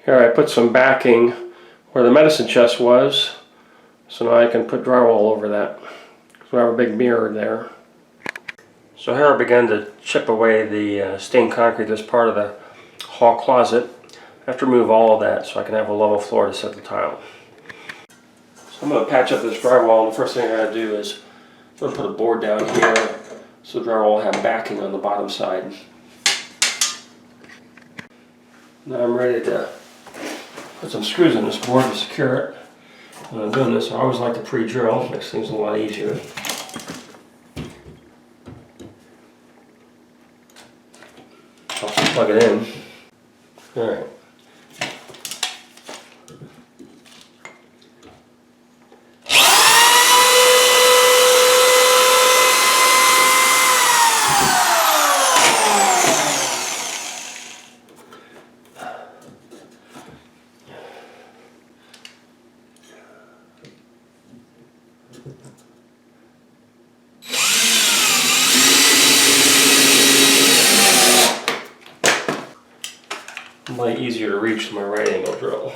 Here I put some backing where the medicine chest was, so now I can put drywall over that. So I have a big mirror there. So here I began to chip away the stained concrete that's part of the hall closet. I have to remove all of that so I can have a level floor to set the tile. So I'm going to patch up this drywall, and the first thing I got to do is I'm going to put a board down here so the drywall will have backing on the bottom side. Now I'm ready to put some screws in this board to secure it. When I'm doing this, I always like to pre-drill, makes things a lot easier. I'll just plug it in. Alright. Might easier to reach than my right angle drill.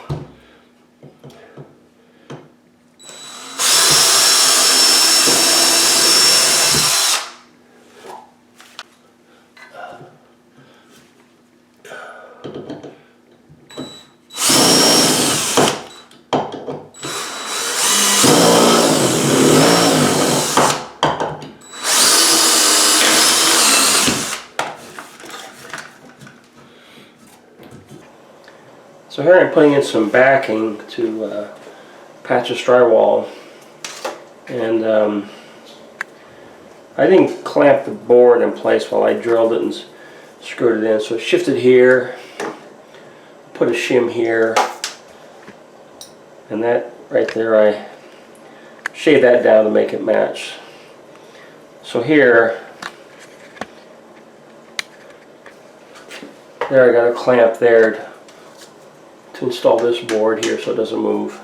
So here I'm putting in some backing to patch this drywall, and I didn't clamp the board in place while I drilled it and screwed it in, so I shifted here, put a shim here, and that right there I shaved that down to make it match. So here, there I got a clamp there to install this board here so it doesn't move.